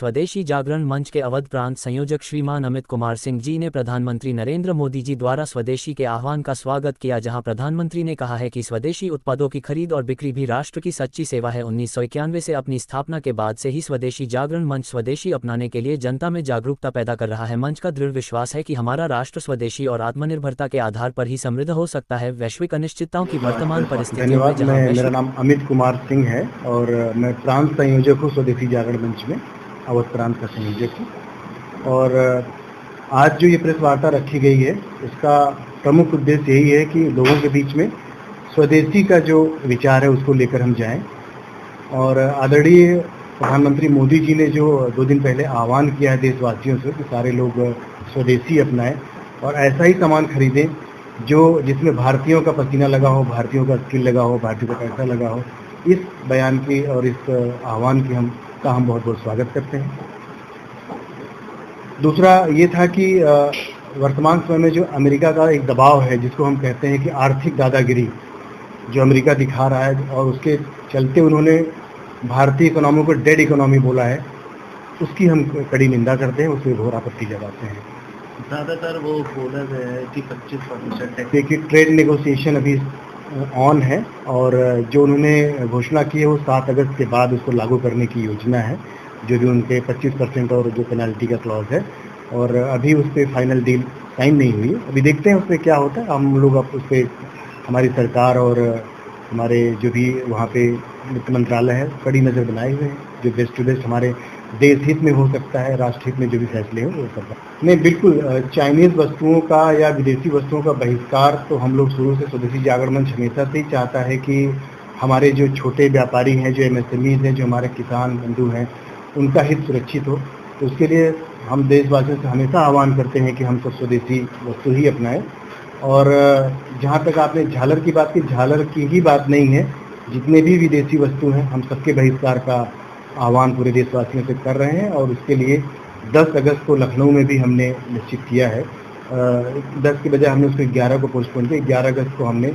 स्वदेशी जागरण मंच के अवध प्रांत संयोजक श्रीमान अमित कुमार सिंह जी ने प्रधानमंत्री नरेंद्र मोदी जी द्वारा स्वदेशी के आह्वान का स्वागत किया, जहां प्रधानमंत्री ने कहा है कि स्वदेशी उत्पादों की खरीद और बिक्री भी राष्ट्र की सच्ची सेवा है। 1991 से अपनी स्थापना के बाद से ही स्वदेशी जागरण मंच स्वदेशी अपनाने के लिए जनता में जागरूकता पैदा कर रहा है। मंच का दृढ़ विश्वास है कि हमारा राष्ट्र स्वदेशी और आत्मनिर्भरता के आधार पर ही समृद्ध हो सकता है। वैश्विक अनिश्चितताओं की वर्तमान परिस्थितियों में जहां मेरा नाम अमित कुमार सिंह है और मैं प्रांत संयोजक हूँ स्वदेशी जागरण मंच में, अवध प्रांत का संयोजक हूँ। और आज जो ये प्रेस वार्ता रखी गई है इसका प्रमुख उद्देश्य यही है कि लोगों के बीच में स्वदेशी का जो विचार है उसको लेकर हम जाएं। और आदरणीय प्रधानमंत्री मोदी जी ने जो 2 दिन पहले आह्वान किया है देशवासियों से कि सारे लोग स्वदेशी अपनाएं और ऐसा ही सामान खरीदें जो जिसमें भारतीयों का पसीना लगा हो, भारतीयों का स्किल लगा हो, भारतीयों का पैसा लगा हो। इस बयान की और इस आह्वान की हम बहुत बहुत स्वागत करते हैं। दूसरा ये था कि वर्तमान समय में जो अमेरिका का एक दबाव है जिसको हम कहते हैं कि आर्थिक दादागिरी जो अमेरिका दिखा रहा है और उसके चलते उन्होंने भारतीय इकोनॉमी को डेड इकोनॉमी बोला है, उसकी हम कड़ी निंदा करते हैं, उसमें घोर आपत्ति जताते हैं। ज़्यादातर वो बोला गया है कि 25% देखिए ट्रेड नेगोशिएशन अभी ऑन है और जो उन्होंने घोषणा की है वो 7 अगस्त के बाद उसको लागू करने की योजना है, जो भी उनके 25% और जो पेनल्टी का क्लॉज है। और अभी उस पर फाइनल डील साइन नहीं हुई है, अभी देखते हैं उस पर क्या होता है। हम लोग अब उस पर हमारी सरकार और हमारे जो भी वहाँ पे वित्त मंत्रालय है कड़ी नज़र बनाए हुए हैं, जो बेस्ट टू बेस्ट हमारे देश हित में हो सकता है, राष्ट्र हित में जो भी फैसले हो वो सब नहीं। बिल्कुल चाइनीज़ वस्तुओं का या विदेशी वस्तुओं का बहिष्कार तो हम लोग शुरू से स्वदेशी जागरण मंच हमेशा से ही चाहता है कि हमारे जो छोटे व्यापारी हैं, जो MSMEs हैं, जो हमारे किसान बंधु हैं, उनका हित सुरक्षित हो। तो उसके लिए हम देशवासियों से हमेशा आह्वान करते हैं कि हम सब स्वदेशी वस्तु ही अपनाएं। और जहाँ तक आपने झालर की बात की, झालर की ही बात नहीं है, जितने भी विदेशी वस्तु हैं हम सबके बहिष्कार का आह्वान पूरे देशवासियों से कर रहे हैं। और उसके लिए 10 अगस्त को लखनऊ में भी हमने निश्चित किया है। 10 के बजाय हमने उसको 11 को पोस्टपोन किया। 11 अगस्त को हमने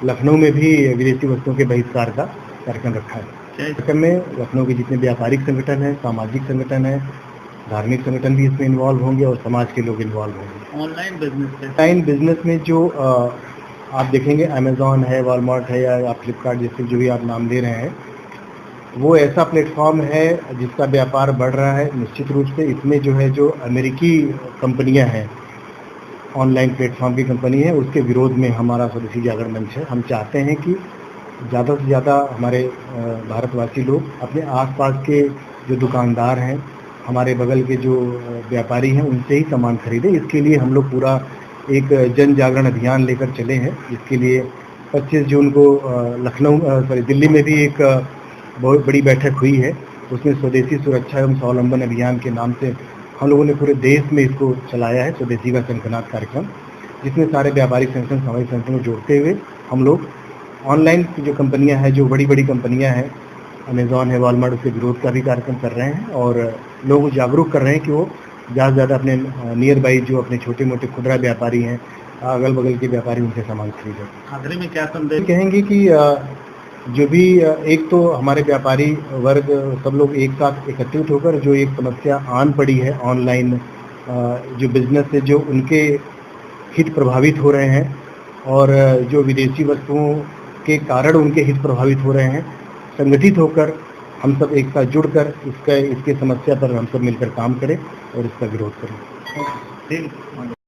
लखनऊ में भी विदेशी वस्तुओं के बहिष्कार का कार्यक्रम रखा है। कार्यक्रम में लखनऊ के जितने व्यापारिक संगठन हैं, सामाजिक संगठन हैं, धार्मिक संगठन भी इसमें इन्वॉल्व होंगे और समाज के लोग इन्वॉल्व होंगे। ऑनलाइन बिजनेस में जो आप देखेंगे अमेज़ॉन है, वॉलमार्ट है या आप फ्लिपकार्ट जैसे जो भी आप नाम दे रहे हैं, वो ऐसा प्लेटफॉर्म है जिसका व्यापार बढ़ रहा है निश्चित रूप से। इसमें जो है जो अमेरिकी कंपनियां हैं, ऑनलाइन प्लेटफॉर्म की कंपनी है, उसके विरोध में हमारा स्वदेशी जागरण मंच है। हम चाहते हैं कि ज़्यादा से ज़्यादा हमारे भारतवासी लोग अपने आसपास के जो दुकानदार हैं, हमारे बगल के जो व्यापारी हैं, उनसे ही सामान खरीदें। इसके लिए हम लोग पूरा एक जन जागरण अभियान लेकर चले हैं। इसके लिए 25 जून को दिल्ली में भी एक बहुत बड़ी बैठक हुई है। उसमें स्वदेशी सुरक्षा एवं स्वावलंबन अभियान के नाम से हम लोगों ने पूरे देश में इसको चलाया है, स्वदेशी का शंखनाद कार्यक्रम, जिसमें सारे व्यापारिक संगठन, सामाजिक संगठन को जोड़ते हुए हम लोग ऑनलाइन की जो कंपनियां हैं, जो बड़ी बड़ी कंपनियां हैं, अमेज़ॉन है, वॉलमार्ट, उसके विरोध का भी कार्यक्रम कर रहे हैं और लोगों को जागरूक कर रहे हैं कि वो ज़्यादा से ज़्यादा अपने नियर बाई जो अपने छोटे मोटे खुदरा व्यापारी हैं, अगल बगल के व्यापारी, उनसे सामान खरीदें। आखिरी में क्या संदेश कहेंगे कि जो भी एक तो हमारे व्यापारी वर्ग सब लोग एक साथ एकत्रित होकर जो एक समस्या आन पड़ी है ऑनलाइन जो बिजनेस से, जो उनके हित प्रभावित हो रहे हैं और जो विदेशी वस्तुओं के कारण उनके हित प्रभावित हो रहे हैं, संगठित होकर हम सब एक साथ जुड़कर इसके समस्या पर हम सब मिलकर काम करें और इसका विरोध करें।